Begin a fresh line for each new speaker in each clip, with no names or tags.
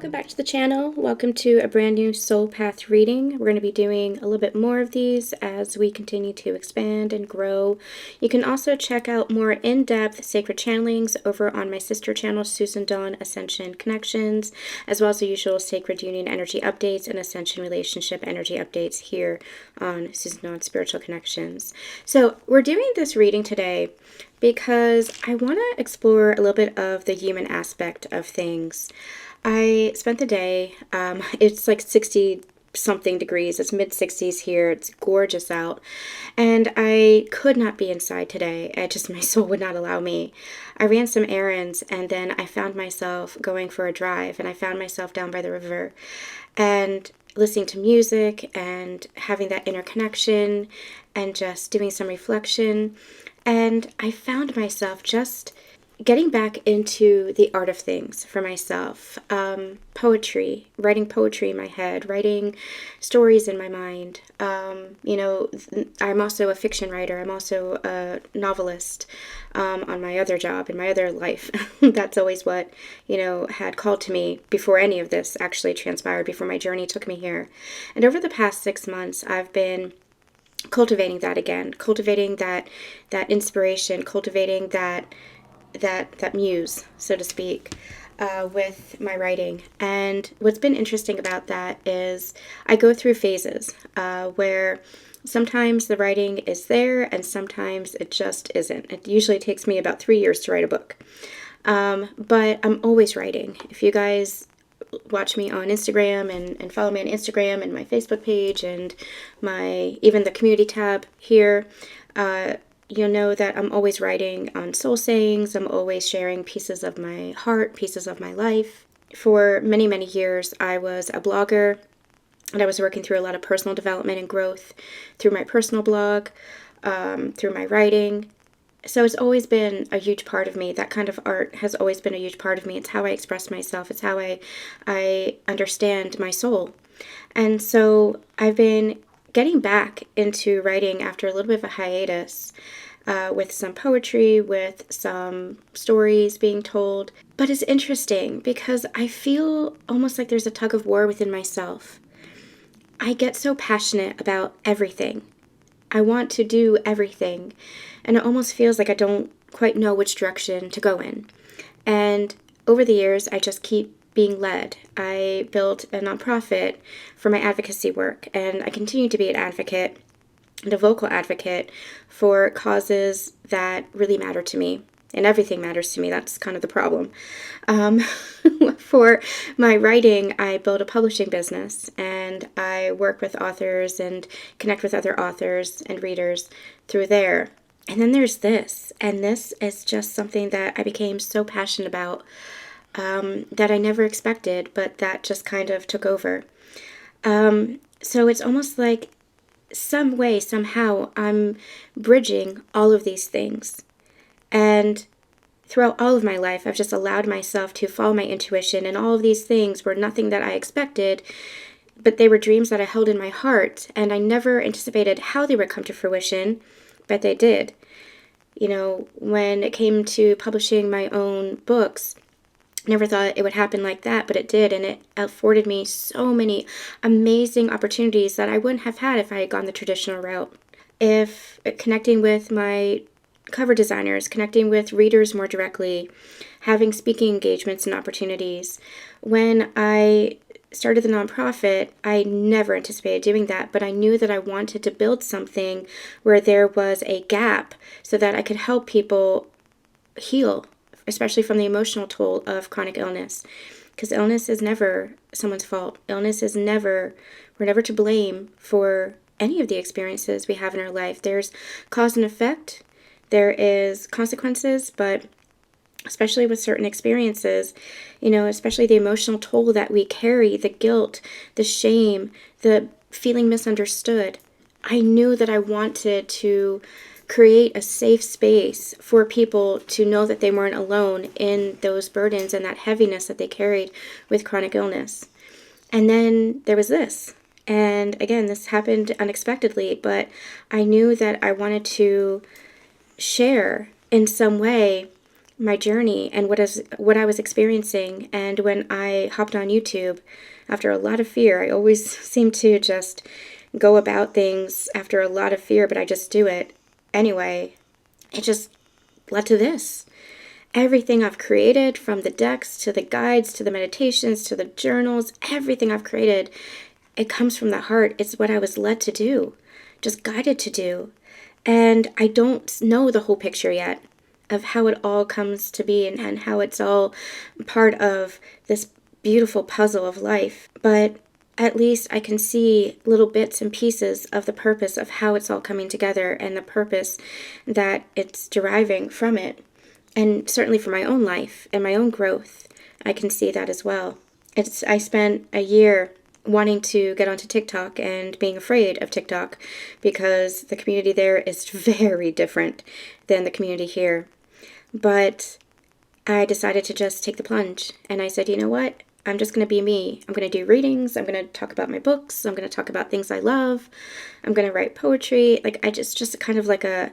Welcome back to the channel. Welcome to a brand new Soul Path reading. We're going to be doing a little bit more of these as we continue to expand and grow. You can also check out more in-depth sacred channelings over on my sister channel, Susan Dawn Ascension Connections, as well as the usual Sacred Union energy updates and Ascension relationship energy updates here on Susan Dawn Spiritual Connections. So we're doing this reading today because I want to explore a little bit of the human aspect of things. I spent the day, it's like 60 something degrees, it's mid 60s here, it's gorgeous out, and I could not be inside today. My soul would not allow me. I ran some errands, and then I found myself going for a drive, and I found myself down by the river and listening to music and having that inner connection and just doing some reflection. And I found myself just getting back into the art of things for myself. Poetry, writing poetry in my head, writing stories in my mind. I'm also a fiction writer. I'm also a novelist on my other job, in my other life. That's always what, had called to me before any of this actually transpired, before my journey took me here. And over the past 6 months, I've been cultivating that again, cultivating that inspiration, cultivating that muse, so to speak, with my writing. And what's been interesting about that is I go through phases where sometimes the writing is there and sometimes it just isn't. It usually takes me about 3 years to write a book. But I'm always writing. If you guys watch me on Instagram and follow me on Instagram and my Facebook page and even the community tab here, you'll know that I'm always writing on soul sayings. I'm always sharing pieces of my heart, pieces of my life. For many, many years, I was a blogger, and I was working through a lot of personal development and growth through my personal blog, through my writing. So it's always been a huge part of me. That kind of art has always been a huge part of me. It's how I express myself. It's how I understand my soul. And so I've been getting back into writing after a little bit of a hiatus, with some poetry, with some stories being told. But it's interesting because I feel almost like there's a tug of war within myself. I get so passionate about everything. I want to do everything, and it almost feels like I don't quite know which direction to go in. And over the years, I just keep being led. I built a nonprofit for my advocacy work, and I continue to be an advocate and a vocal advocate for causes that really matter to me. And everything matters to me. That's kind of the problem. For my writing, I build a publishing business, and I work with authors and connect with other authors and readers through there. And then there's this, and this is just something that I became so passionate about, that I never expected, but that just kind of took over. So it's almost like some way, somehow, I'm bridging all of these things. And throughout all of my life, I've just allowed myself to follow my intuition, and all of these things were nothing that I expected, but they were dreams that I held in my heart, and I never anticipated how they would come to fruition, but they did. When it came to publishing my own books, never thought it would happen like that, but it did, and it afforded me so many amazing opportunities that I wouldn't have had if I had gone the traditional route. If connecting with my cover designers, connecting with readers more directly, having speaking engagements and opportunities. When I started the nonprofit, I never anticipated doing that, but I knew that I wanted to build something where there was a gap so that I could help people heal, especially from the emotional toll of chronic illness. Because illness is never someone's fault. We're never to blame for any of the experiences we have in our life. There's cause and effect. There is consequences, but especially with certain experiences, especially the emotional toll that we carry, the guilt, the shame, the feeling misunderstood. I knew that I wanted to create a safe space for people to know that they weren't alone in those burdens and that heaviness that they carried with chronic illness. And then there was this. And again, this happened unexpectedly, but I knew that I wanted to share in some way my journey and what I was experiencing. And when I hopped on YouTube, after a lot of fear, I always seem to just go about things after a lot of fear, but I just do it anyway. It just led to this. Everything I've created, from the decks to the guides to the meditations to the journals, everything I've created, it comes from the heart. It's what I was led to do, just guided to do. And I don't know the whole picture yet of how it all comes to be and how it's all part of this beautiful puzzle of life. But at least I can see little bits and pieces of the purpose of how it's all coming together and the purpose that it's deriving from it. And certainly for my own life and my own growth, I can see that as well. I spent a year wanting to get onto TikTok and being afraid of TikTok because the community there is very different than the community here. But I decided to just take the plunge, and I said, you know what? I'm just going to be me. I'm going to do readings. I'm going to talk about my books. I'm going to talk about things I love. I'm going to write poetry. Like, just kind of like a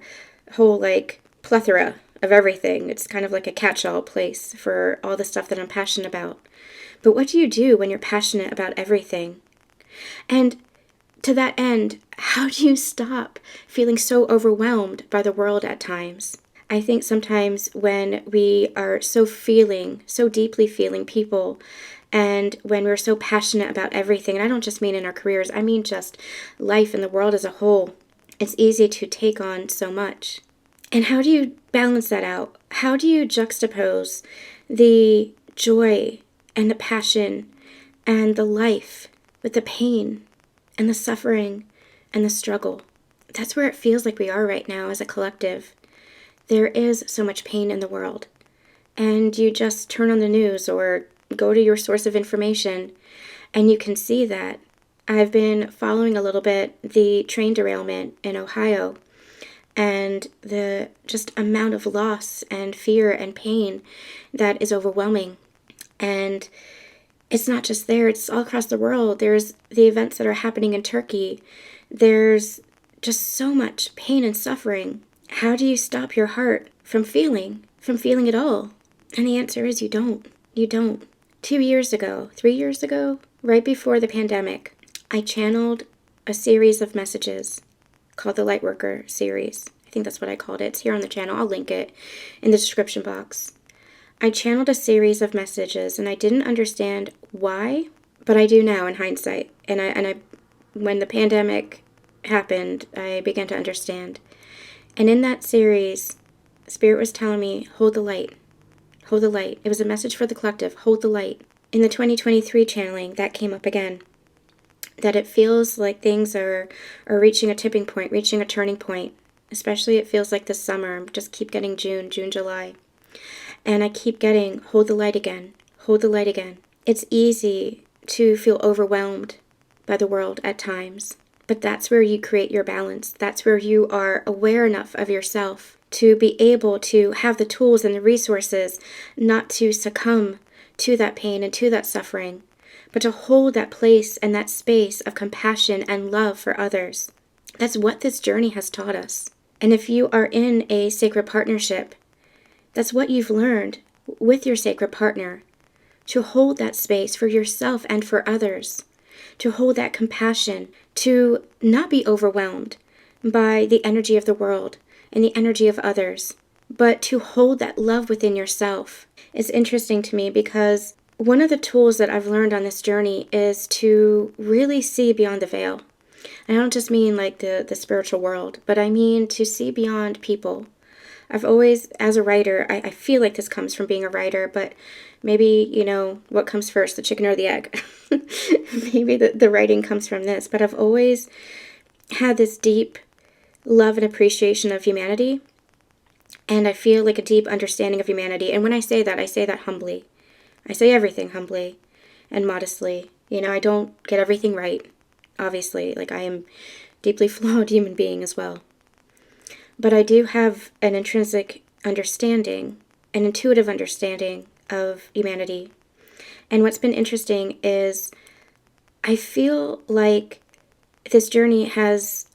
whole, like, plethora of everything. It's kind of like a catch-all place for all the stuff that I'm passionate about. But what do you do when you're passionate about everything? And to that end, how do you stop feeling so overwhelmed by the world at times? I think sometimes when we are so deeply feeling people, and when we're so passionate about everything, and I don't just mean in our careers, I mean just life and the world as a whole, it's easy to take on so much. And how do you balance that out? How do you juxtapose the joy and the passion and the life with the pain and the suffering and the struggle? That's where it feels like we are right now as a collective. There is so much pain in the world. And you just turn on the news or go to your source of information and you can see that. I've been following a little bit the train derailment in Ohio and the just amount of loss and fear and pain that is overwhelming. And it's not just there, it's all across the world. There's the events that are happening in Turkey. There's just so much pain and suffering. How do you stop your heart from feeling it all? And the answer is you don't. You don't. 2 years ago, 3 years ago, right before the pandemic, I channeled a series of messages called the Lightworker series. I think that's what I called it. It's here on the channel. I'll link it in the description box. I channeled a series of messages and I didn't understand why, but I do now in hindsight. And I when the pandemic happened, I began to understand. And in that series, Spirit was telling me, hold the light. Hold the light. It was a message for the collective. Hold the light. In the 2023 channeling, that came up again. That it feels like things are reaching a tipping point, reaching a turning point. Especially it feels like this summer. Just keep getting June, July. And I keep getting, hold the light again. Hold the light again. It's easy to feel overwhelmed by the world at times. But that's where you create your balance. That's where you are aware enough of yourself to be able to have the tools and the resources not to succumb to that pain and to that suffering, but to hold that place and that space of compassion and love for others. That's what this journey has taught us. And if you are in a sacred partnership, that's what you've learned with your sacred partner, to hold that space for yourself and for others, to hold that compassion, to not be overwhelmed by the energy of the world and the energy of others, but to hold that love within yourself. It's interesting to me because one of the tools that I've learned on this journey is to really see beyond the veil. And I don't just mean like the spiritual world, but I mean to see beyond people. I've always, as a writer, I feel like this comes from being a writer, but maybe, what comes first, the chicken or the egg? Maybe the writing comes from this, but I've always had this deep love and appreciation of humanity, and I feel like a deep understanding of humanity. And when I say that humbly. I say everything humbly and modestly. I don't get everything right, obviously. Like, I am deeply flawed human being as well. But I do have an intrinsic understanding, an intuitive understanding of humanity. And what's been interesting is I feel like this journey has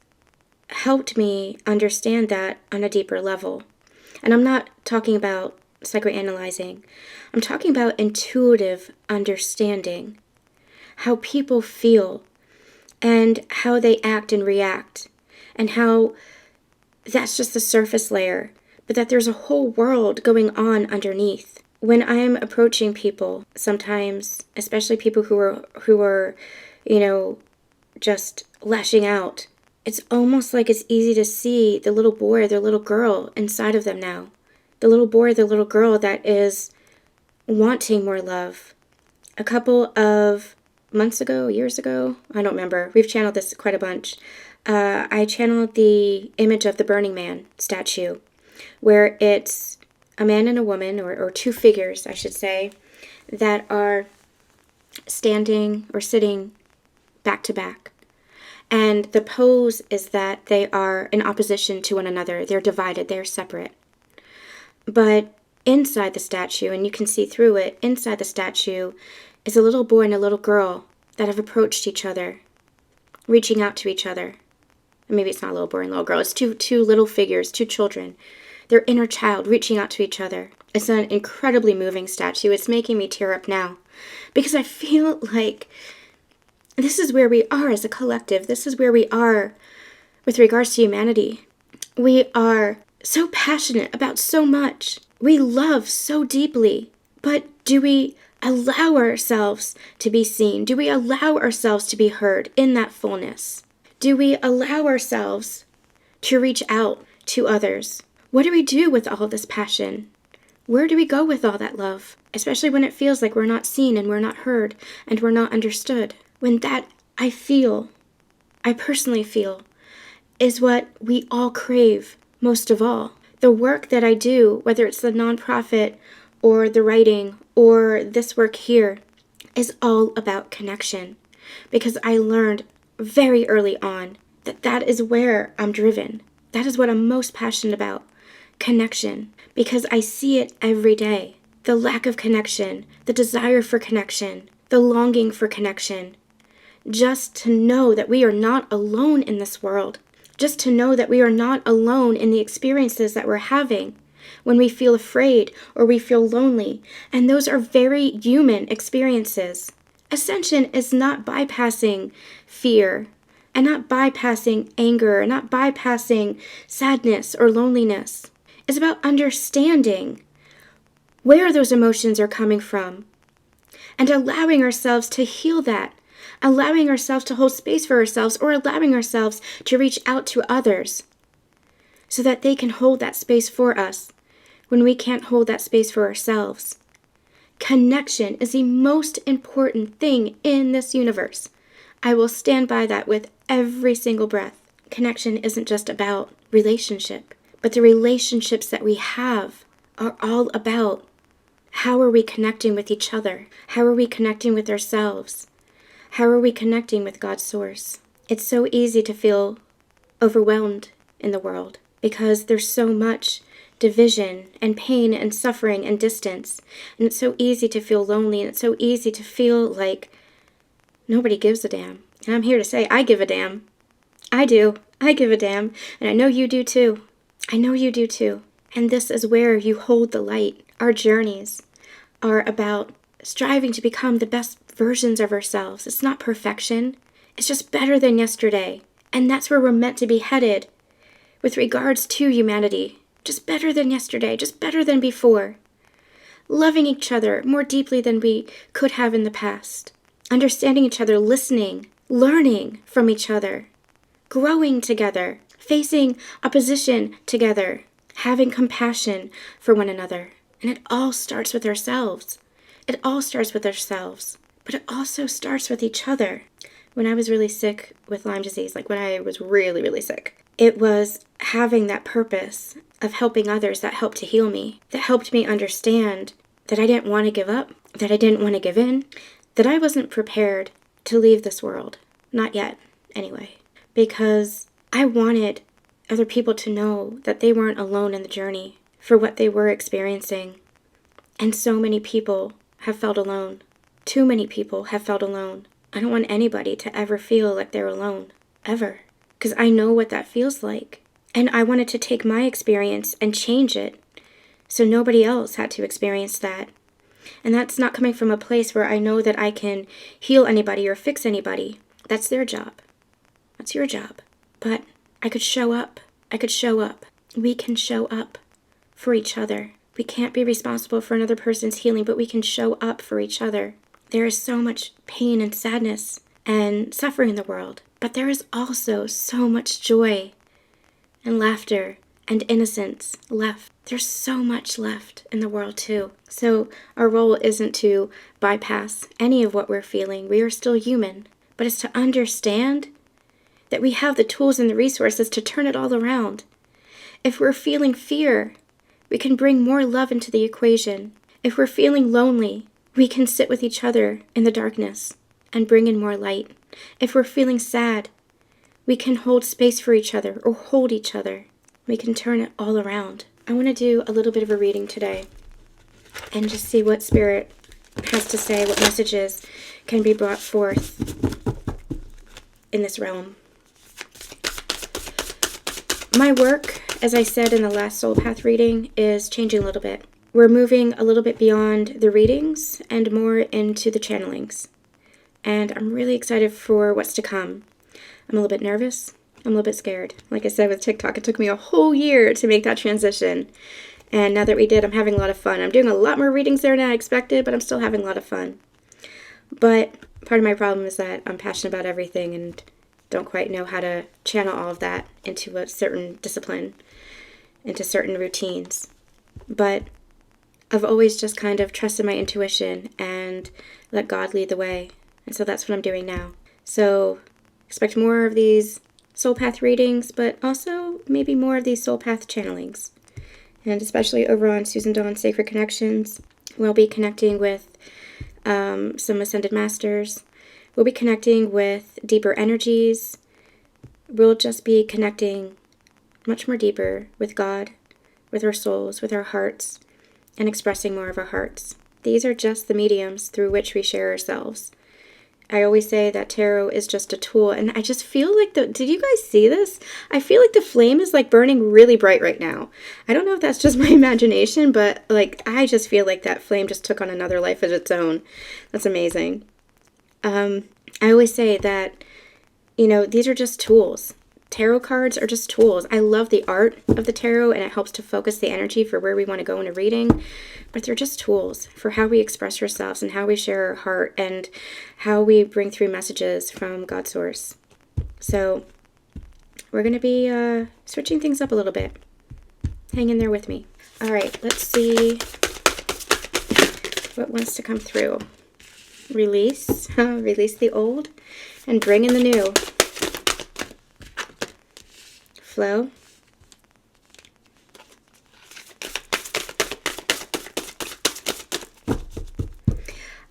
helped me understand that on a deeper level. And I'm not talking about psychoanalyzing. I'm talking about intuitive understanding, how people feel and how they act and react, and how that's just the surface layer, but that there's a whole world going on underneath. When I'm approaching people, sometimes, especially people who are, just lashing out, it's almost like it's easy to see the little boy or the little girl inside of them now. The little boy or the little girl that is wanting more love. A couple of months ago, years ago, I don't remember. We've channeled this quite a bunch. I channeled the image of the Burning Man statue, where it's a man and a woman, or two figures, I should say, that are standing or sitting back to back. And the pose is that they are in opposition to one another. They're divided. They're separate. But inside the statue, and you can see through it, inside the statue is a little boy and a little girl that have approached each other, reaching out to each other. Maybe it's not a little boy and a little girl. It's two little figures, two children. Their inner child reaching out to each other. It's an incredibly moving statue. It's making me tear up now because I feel like this is where we are as a collective. This is where we are with regards to humanity. We are so passionate about so much. We love so deeply. But do we allow ourselves to be seen? Do we allow ourselves to be heard in that fullness? Do we allow ourselves to reach out to others? What do we do with all this passion? Where do we go with all that love? Especially when it feels like we're not seen and we're not heard and we're not understood. When that, I personally feel, is what we all crave most of all. The work that I do, whether it's the nonprofit or the writing or this work here, is all about connection. Because I learned very early on that is where I'm driven. That is what I'm most passionate about. Connection. Because I see it every day. The lack of connection, the desire for connection, the longing for connection. Just to know that we are not alone in this world. Just to know that we are not alone in the experiences that we're having when we feel afraid or we feel lonely. And those are very human experiences. Ascension is not bypassing fear and not bypassing anger and not bypassing sadness or loneliness. It's about understanding where those emotions are coming from and allowing ourselves to heal that, allowing ourselves to hold space for ourselves, or allowing ourselves to reach out to others so that they can hold that space for us when we can't hold that space for ourselves. Connection is the most important thing in this universe. I will stand by that with every single breath. Connection isn't just about relationship, but the relationships that we have are all about how are we connecting with each other? How are we connecting with ourselves? How are we connecting with God's source? It's so easy to feel overwhelmed in the world because there's so much division and pain and suffering and distance. And it's so easy to feel lonely, and it's so easy to feel like nobody gives a damn. And I'm here to say I give a damn. I do. I give a damn. And I know you do too. I know you do too. And this is where you hold the light. Our journeys are about striving to become the best versions of ourselves. It's not perfection. It's just better than yesterday. And that's where we're meant to be headed with regards to humanity. Just better than yesterday. Just better than before. Loving each other more deeply than we could have in the past. Understanding each other, listening, learning from each other, growing together, facing opposition together, having compassion for one another. And it all starts with ourselves. It all starts with ourselves. But it also starts with each other. When I was really sick with Lyme disease, like when I was really, really sick, it was having that purpose of helping others that helped to heal me, that helped me understand that I didn't want to give up, that I didn't want to give in, that I wasn't prepared to leave this world. Not yet, anyway. Because I wanted other people to know that they weren't alone in the journey for what they were experiencing. And so many people have felt alone. Too many people have felt alone. I don't want anybody to ever feel like they're alone. Ever. Because I know what that feels like. And I wanted to take my experience and change it so nobody else had to experience that. And that's not coming from a place where I know that I can heal anybody or fix anybody. That's their job. That's your job. But I could show up. I could show up. We can show up for each other. We can't be responsible for another person's healing, but we can show up for each other. There is so much pain and sadness and suffering in the world, but there is also so much joy and laughter and innocence left. There's so much left in the world too. So our role isn't to bypass any of what we're feeling. We are still human, but it's to understand that we have the tools and the resources to turn it all around. If we're feeling fear, we can bring more love into the equation. If we're feeling lonely, we can sit with each other in the darkness and bring in more light. If we're feeling sad, we can hold space for each other or hold each other. We can turn it all around. I want to do a little bit of a reading today and just see what Spirit has to say, what messages can be brought forth in this realm. My work, as I said in the last Soul Path reading, is changing a little bit. We're moving a little bit beyond the readings and more into the channelings. And I'm really excited for what's to come. I'm a little bit nervous. I'm a little bit scared. Like I said with TikTok, it took me a whole year to make that transition. And now that we did, I'm having a lot of fun. I'm doing a lot more readings there than I expected, but I'm still having a lot of fun. But part of my problem is that I'm passionate about everything and don't quite know how to channel all of that into a certain discipline, into certain routines. But I've always just kind of trusted my intuition and let God lead the way. And so that's what I'm doing now. So expect more of these Soul Path readings, but also maybe more of these Soul Path channelings. And especially over on Susan Dawn's Sacred Connections, we'll be connecting with some Ascended Masters. We'll be connecting with deeper energies. We'll just be connecting much more deeper with God, with our souls, with our hearts, and expressing more of our hearts. These are just the mediums through which we share ourselves. I always say that tarot is just a tool, and I just feel like did you guys see this? I feel like the flame is like burning really bright right now. I don't know if that's just my imagination, but like I just feel like that flame just took on another life of its own. That's amazing. I always say that, these are just tools. Tarot cards are just tools. I love the art of the tarot, and it helps to focus the energy for where we want to go in a reading. But they're just tools for how we express ourselves and how we share our heart and how we bring through messages from God's source. So we're going to be switching things up a little bit. Hang in there with me. All right, let's see what wants to come through. Release. Release the old and bring in the new. Flow.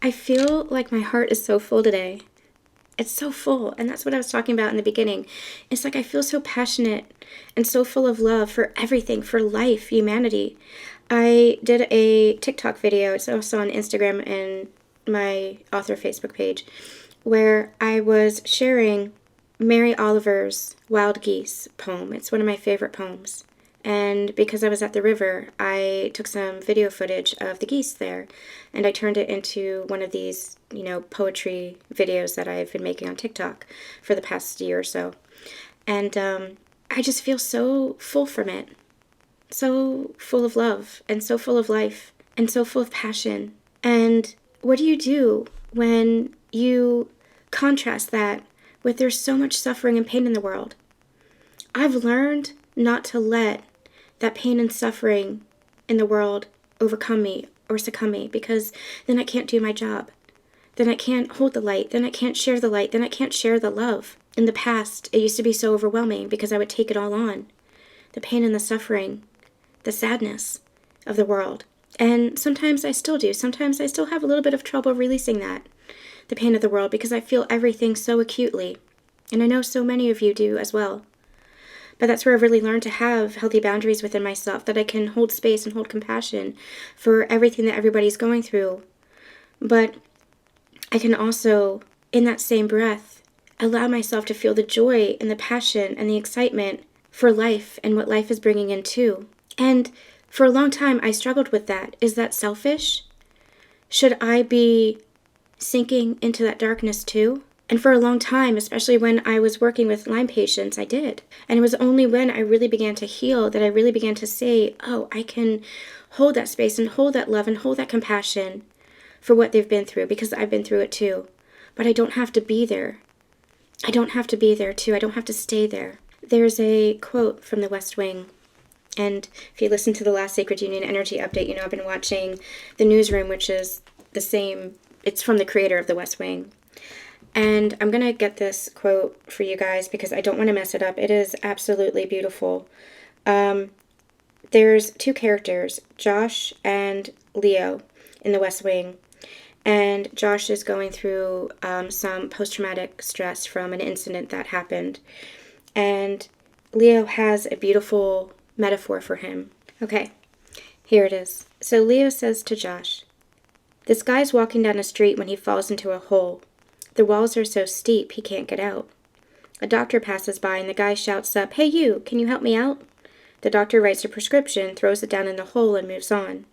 I feel like my heart is so full today. It's so full, and that's what I was talking about in the beginning. It's like I feel so passionate and so full of love for everything, for life, humanity. I did a TikTok video, it's also on Instagram and my author Facebook page, where I was sharing Mary Oliver's Wild Geese poem. It's one of my favorite poems. And because I was at the river, I took some video footage of the geese there, and I turned it into one of these, poetry videos that I've been making on TikTok for the past year or so. And I just feel so full from it. So full of love, and so full of life, and so full of passion. And what do you do when you contrast that with there's so much suffering and pain in the world? I've learned not to let that pain and suffering in the world overcome me or succumb me, because then I can't do my job. Then I can't hold the light. Then I can't share the light. Then I can't share the love. In the past, it used to be so overwhelming because I would take it all on. The pain and the suffering, the sadness of the world. And sometimes I still do. Sometimes I still have a little bit of trouble releasing that, the pain of the world, because I feel everything so acutely. And I know so many of you do as well. But that's where I've really learned to have healthy boundaries within myself, that I can hold space and hold compassion for everything that everybody's going through. But I can also, in that same breath, allow myself to feel the joy and the passion and the excitement for life and what life is bringing in too. And For a long time, I struggled with that. Is that selfish? Should I be sinking into that darkness too? And for a long time, especially when I was working with Lyme patients, I did. And it was only when I really began to heal that I really began to say, oh, I can hold that space and hold that love and hold that compassion for what they've been through, because I've been through it too. But I don't have to be there. I don't have to be there too. I don't have to stay there. There's a quote from the West Wing. And if you listen to the last Sacred Union Energy update, you know I've been watching The Newsroom, which is the same. It's from the creator of the West Wing. And I'm going to get this quote for you guys because I don't want to mess it up. It is absolutely beautiful. There's two characters, Josh and Leo, in the West Wing. And Josh is going through some post-traumatic stress from an incident that happened. And Leo has a beautiful metaphor for him. Okay, here it is. So Leo says to Josh, "This guy's walking down a street when he falls into a hole. The walls are so steep he can't get out. A doctor passes by and the guy shouts up, 'Hey you, can you help me out?' The doctor writes a prescription, throws it down in the hole, and moves on.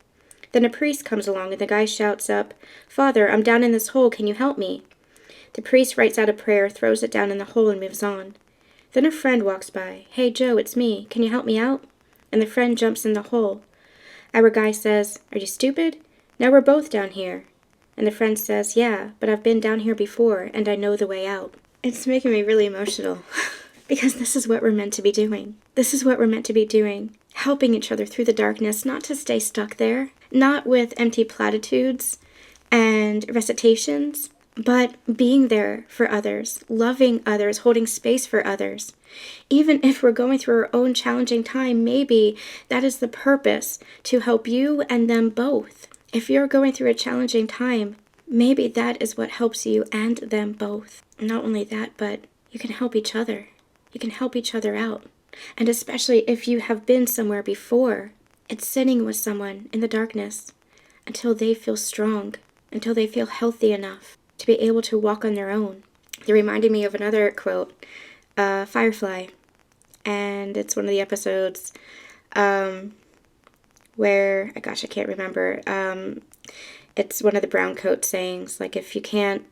Then a priest comes along and the guy shouts up, 'Father, I'm down in this hole, can you help me?' The priest writes out a prayer, throws it down in the hole, and moves on. Then a friend walks by. 'Hey Joe, it's me, can you help me out?' And the friend jumps in the hole. Our guy says, 'Are you stupid? Now we're both down here.' And the friend says, 'Yeah, but I've been down here before, and I know the way out.'" It's making me really emotional, because this is what we're meant to be doing. This is what we're meant to be doing. Helping each other through the darkness, not to stay stuck there, not with empty platitudes and recitations, but being there for others, loving others, holding space for others. Even if we're going through our own challenging time, maybe that is the purpose, to help you and them both. If you're going through a challenging time, maybe that is what helps you and them both. Not only that, but you can help each other. You can help each other out. And especially if you have been somewhere before, it's sitting with someone in the darkness until they feel strong, until they feel healthy enough to be able to walk on their own. It reminded me of another quote, Firefly. And it's one of the episodes where, gosh, I can't remember. It's one of the brown coat sayings, like, if you can't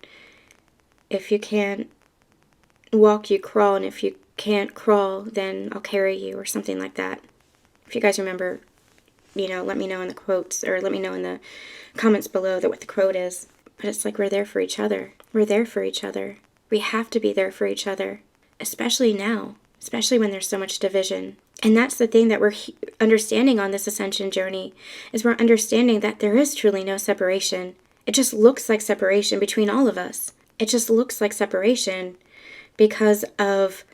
walk, you crawl, and if you can't crawl, then I'll carry you, or something like that. If you guys remember, let me know in the quotes, or let me know in the comments below what the quote is. But it's like, we're there for each other. We're there for each other. We have to be there for each other, especially now, especially when there's so much division. And that's the thing that we're understanding on this ascension journey, is we're understanding that there is truly no separation. It just looks like separation between all of us. It just looks like separation because of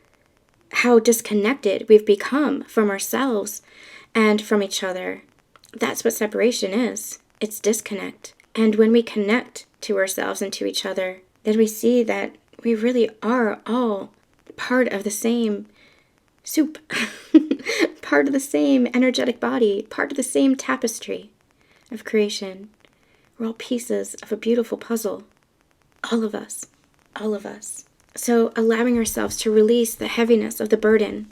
how disconnected we've become from ourselves and from each other. That's what separation is. It's disconnect. And when we connect to ourselves and to each other, then we see that we really are all part of the same soup, part of the same energetic body, part of the same tapestry of creation. We're all pieces of a beautiful puzzle. All of us. All of us. So allowing ourselves to release the heaviness of the burden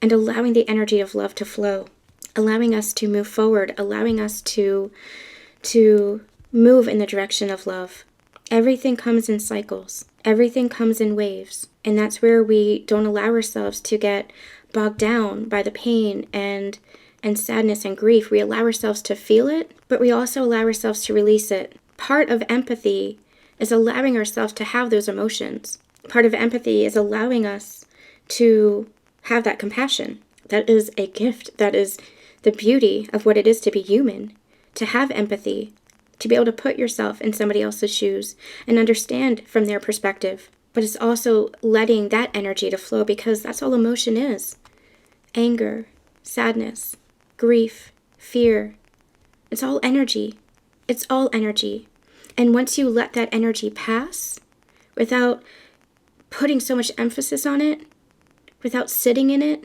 and allowing the energy of love to flow, allowing us to move forward, allowing us to move in the direction of love. Everything comes in cycles. Everything comes in waves. And that's where we don't allow ourselves to get bogged down by the pain and sadness and grief. We allow ourselves to feel it, but we also allow ourselves to release it. Part of empathy is allowing ourselves to have those emotions. Part of empathy is allowing us to have that compassion. That is a gift. That is the beauty of what it is to be human, to have empathy, to be able to put yourself in somebody else's shoes and understand from their perspective. But it's also letting that energy to flow, because that's all emotion is. Anger, sadness, grief, fear. It's all energy. It's all energy. And once you let that energy pass, without putting so much emphasis on it, without sitting in it,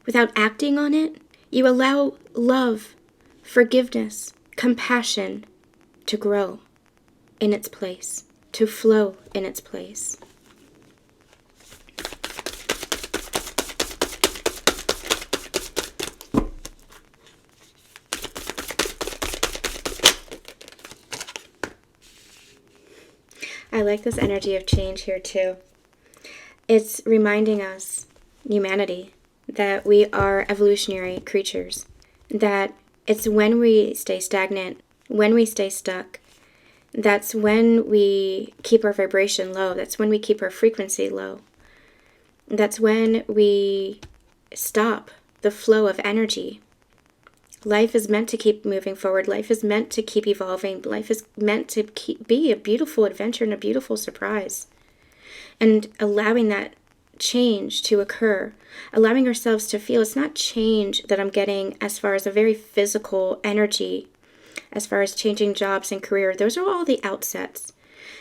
without acting on it, you allow love, forgiveness, compassion to grow in its place, to flow in its place. I like this energy of change here too. It's reminding us, humanity, that we are evolutionary creatures. That it's when we stay stagnant, when we stay stuck, that's when we keep our vibration low. That's when we keep our frequency low. That's when we stop the flow of energy. Life is meant to keep moving forward. Life is meant to keep evolving. Life is meant to be a beautiful adventure and a beautiful surprise. And allowing that change to occur, allowing ourselves to feel it's not change that I'm getting as far as a very physical energy, as far as changing jobs and career. Those are all the outsets.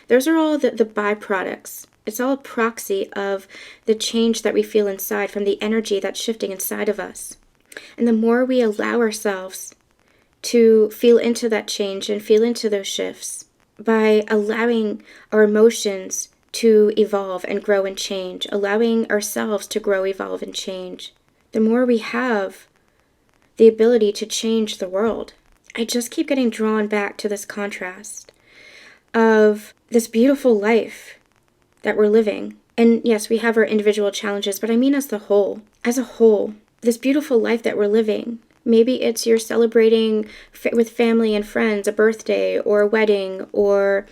Those are all the byproducts. It's all a proxy of the change that we feel inside from the energy that's shifting inside of us. And the more we allow ourselves to feel into that change and feel into those shifts by allowing our emotions to evolve and grow and change, allowing ourselves to grow, evolve, and change, the more we have the ability to change the world. I just keep getting drawn back to this contrast of this beautiful life that we're living. And yes, we have our individual challenges, but I mean as a whole, this beautiful life that we're living. Maybe it's you're celebrating with family and friends a birthday or a wedding, or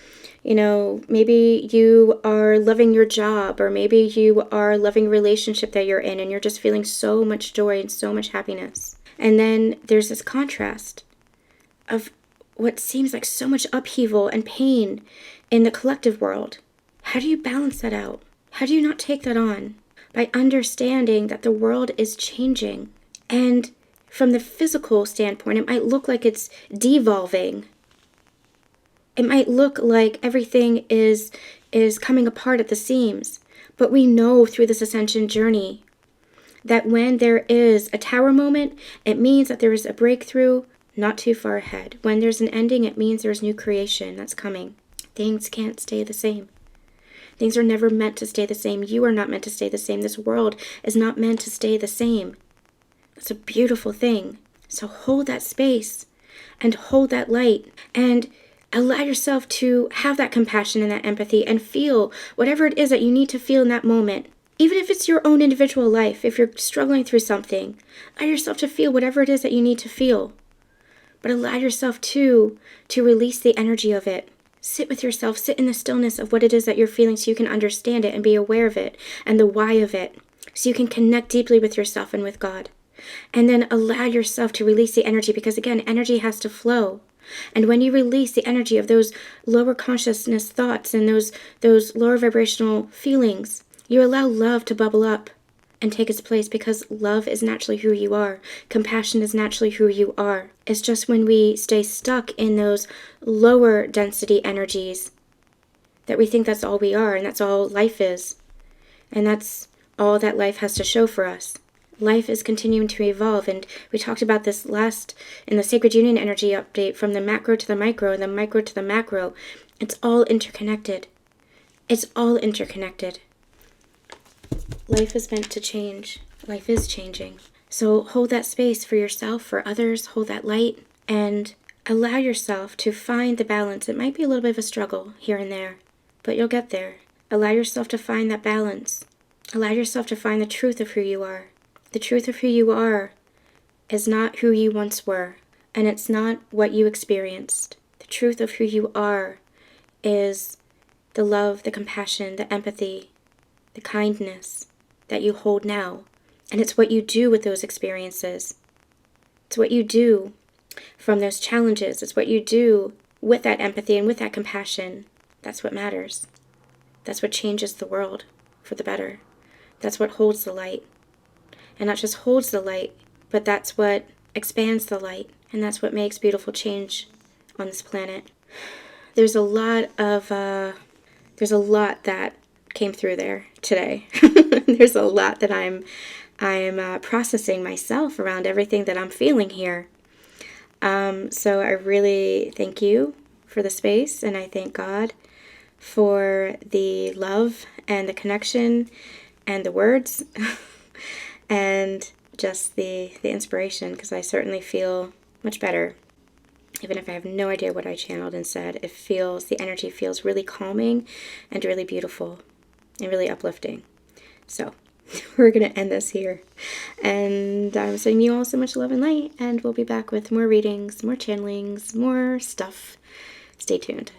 maybe you are loving your job, or maybe you are loving a relationship that you're in and you're just feeling so much joy and so much happiness. And then there's this contrast of what seems like so much upheaval and pain in the collective world. How do you balance that out? How do you not take that on? By understanding that the world is changing. And from the physical standpoint, it might look like it's devolving. It might look like everything is coming apart at the seams. But we know through this ascension journey that when there is a tower moment, it means that there is a breakthrough not too far ahead. When there's an ending, it means there's new creation that's coming. Things can't stay the same. Things are never meant to stay the same. You are not meant to stay the same. This world is not meant to stay the same. It's a beautiful thing. So hold that space and hold that light and allow yourself to have that compassion and that empathy and feel whatever it is that you need to feel in that moment. Even if it's your own individual life, if you're struggling through something, allow yourself to feel whatever it is that you need to feel. But allow yourself to release the energy of it. Sit with yourself, sit in the stillness of what it is that you're feeling so you can understand it and be aware of it and the why of it, so you can connect deeply with yourself and with God. And then allow yourself to release the energy, because again, energy has to flow. And when you release the energy of those lower consciousness thoughts and those lower vibrational feelings, you allow love to bubble up and take its place, because love is naturally who you are. Compassion is naturally who you are. It's just when we stay stuck in those lower density energies that we think that's all we are and that's all life is. And that's all that life has to show for us. Life is continuing to evolve, and we talked about this last in the Sacred Union energy update, from the macro to the micro and the micro to the macro. It's all interconnected. It's all interconnected. Life is meant to change. Life is changing. So hold that space for yourself, for others, hold that light, and allow yourself to find the balance. It might be a little bit of a struggle here and there, but you'll get there. Allow yourself to find that balance. Allow yourself to find the truth of who you are. The truth of who you are is not who you once were, and it's not what you experienced. The truth of who you are is the love, the compassion, the empathy, the kindness that you hold now. And it's what you do with those experiences. It's what you do from those challenges. It's what you do with that empathy and with that compassion. That's what matters. That's what changes the world for the better. That's what holds the light. And not just holds the light, but that's what expands the light. And that's what makes beautiful change on this planet. There's a lot that came through there today. There's a lot that I'm processing myself around everything that I'm feeling here. So I really thank you for the space, and I thank God for the love and the connection and the words and just the inspiration, because I certainly feel much better. Even if I have no idea what I channeled and said, the energy feels really calming and really beautiful and really uplifting. So we're going to end this here. And I'm sending you all so much love and light, and we'll be back with more readings, more channelings, more stuff. Stay tuned.